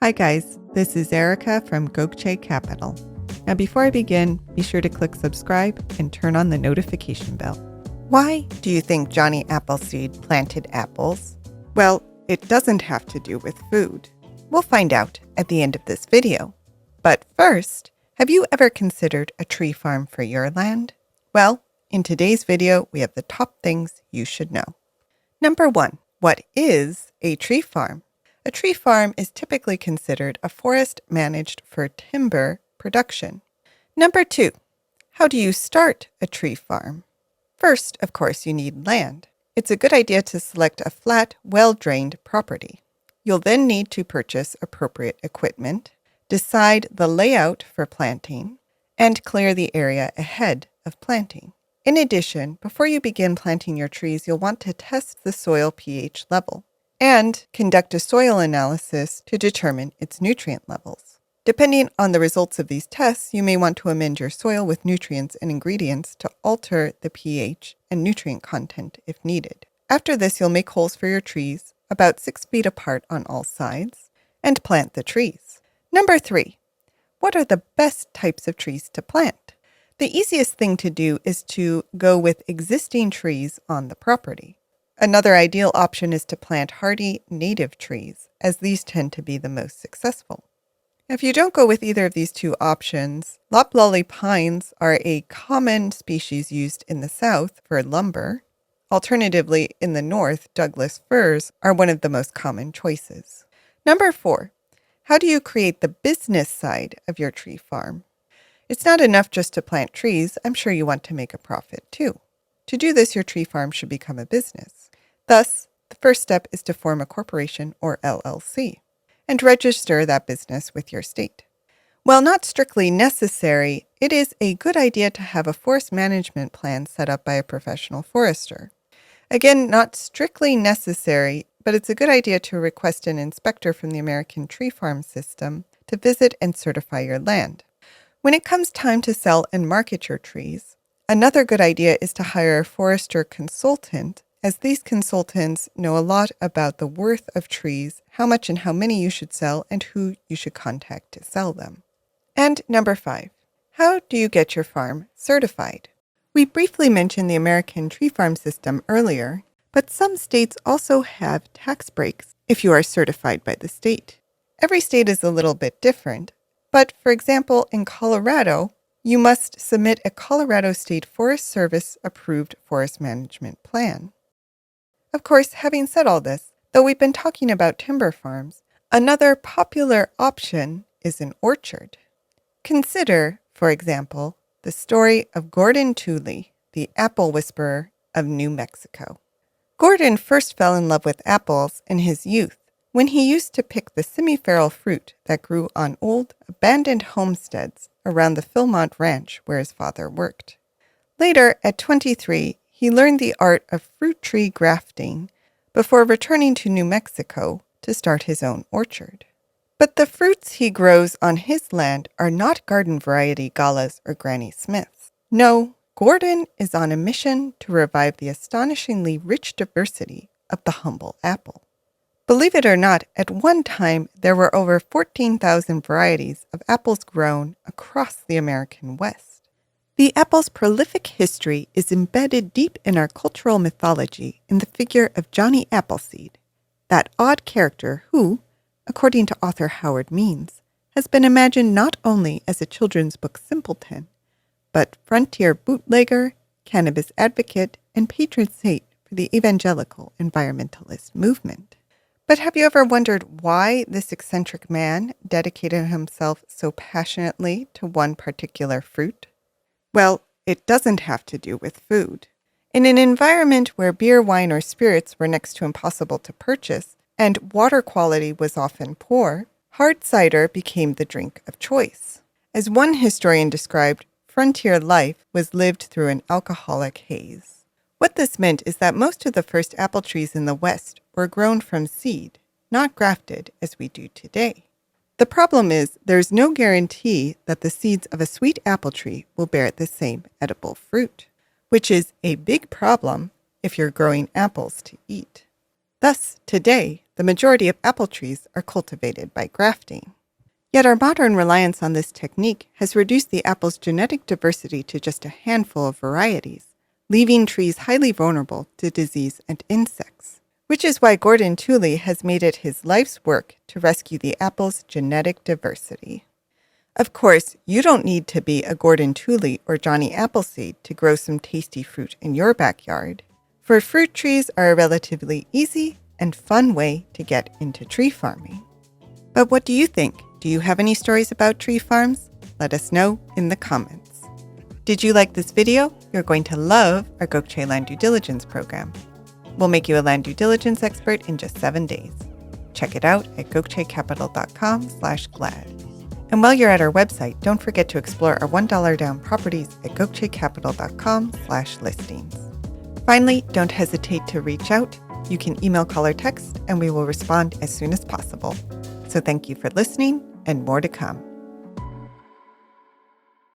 Hi guys, this is Erica from Gokce Capital. Now before I begin, be sure to click subscribe and turn on the notification bell. Why do you think Johnny Appleseed planted apples? Well, it doesn't have to do with food. We'll find out at the end of this video. But first, have you ever considered a tree farm for your land? Well, in today's video, we have the top things you should know. Number 1, what is a tree farm? A tree farm is typically considered a forest managed for timber production. Number 2, how do you start a tree farm? First, of course, you need land. It's a good idea to select a flat, well-drained property. You'll then need to purchase appropriate equipment, decide the layout for planting, and clear the area ahead of planting. In addition, before you begin planting your trees, you'll want to test the soil pH level and conduct a soil analysis to determine its nutrient levels. Depending on the results of these tests, you may want to amend your soil with nutrients and ingredients to alter the pH and nutrient content if needed. After this, you'll make holes for your trees about 6 feet apart on all sides and plant the trees. Number 3, what are the best types of trees to plant? The easiest thing to do is to go with existing trees on the property. Another ideal option is to plant hardy native trees, as these tend to be the most successful. If you don't go with either of these two options, loblolly pines are a common species used in the south for lumber. Alternatively, in the north, Douglas firs are one of the most common choices. Number 4, how do you create the business side of your tree farm? It's not enough just to plant trees. I'm sure you want to make a profit too. To do this, your tree farm should become a business. Thus, the first step is to form a corporation or LLC and register that business with your state. While not strictly necessary, it is a good idea to have a forest management plan set up by a professional forester. Again, not strictly necessary, but it's a good idea to request an inspector from the American Tree Farm System to visit and certify your land. When it comes time to sell and market your trees, another good idea is to hire a forester consultant, as these consultants know a lot about the worth of trees, how much and how many you should sell, and who you should contact to sell them. And number 5, how do you get your farm certified? We briefly mentioned the American Tree Farm System earlier, but some states also have tax breaks if you are certified by the state. Every state is a little bit different, but for example, in Colorado, you must submit a Colorado State Forest Service approved forest management plan. Of course, having said all this, though we've been talking about timber farms, another popular option is an orchard. Consider, for example, the story of Gordon Tooley, the apple whisperer of New Mexico. Gordon first fell in love with apples in his youth when he used to pick the semi-feral fruit that grew on old, abandoned homesteads around the Philmont Ranch where his father worked. Later, at 23, he learned the art of fruit tree grafting before returning to New Mexico to start his own orchard. But the fruits he grows on his land are not garden variety galas or Granny Smiths. No, Gordon is on a mission to revive the astonishingly rich diversity of the humble apple. Believe it or not, at one time there were over 14,000 varieties of apples grown across the American West. The apple's prolific history is embedded deep in our cultural mythology in the figure of Johnny Appleseed, that odd character who, according to author Howard Means, has been imagined not only as a children's book simpleton, but frontier bootlegger, cannabis advocate, and patron saint for the evangelical environmentalist movement. But have you ever wondered why this eccentric man dedicated himself so passionately to one particular fruit? Well, it doesn't have to do with food. In an environment where beer, wine, or spirits were next to impossible to purchase, and water quality was often poor, hard cider became the drink of choice. As one historian described, frontier life was lived through an alcoholic haze. What this meant is that most of the first apple trees in the West were grown from seed, not grafted as we do today. The problem is there's no guarantee that the seeds of a sweet apple tree will bear the same edible fruit, which is a big problem if you're growing apples to eat. Thus, today, the majority of apple trees are cultivated by grafting. Yet our modern reliance on this technique has reduced the apple's genetic diversity to just a handful of varieties, leaving trees highly vulnerable to disease and insects, which is why Gordon Tooley has made it his life's work to rescue the apple's genetic diversity. Of course, you don't need to be a Gordon Tooley or Johnny Appleseed to grow some tasty fruit in your backyard, for fruit trees are a relatively easy and fun way to get into tree farming. But what do you think? Do you have any stories about tree farms? Let us know in the comments. Did you like this video? You're going to love our Gokce Land Due Diligence program. We'll make you a land due diligence expert in just 7 days. Check it out at gokcecapital.com/glad. And while you're at our website, don't forget to explore our $1 down properties at gokcecapital.com/listings. Finally, don't hesitate to reach out. You can email, call, or text, and we will respond as soon as possible. So thank you for listening, and more to come.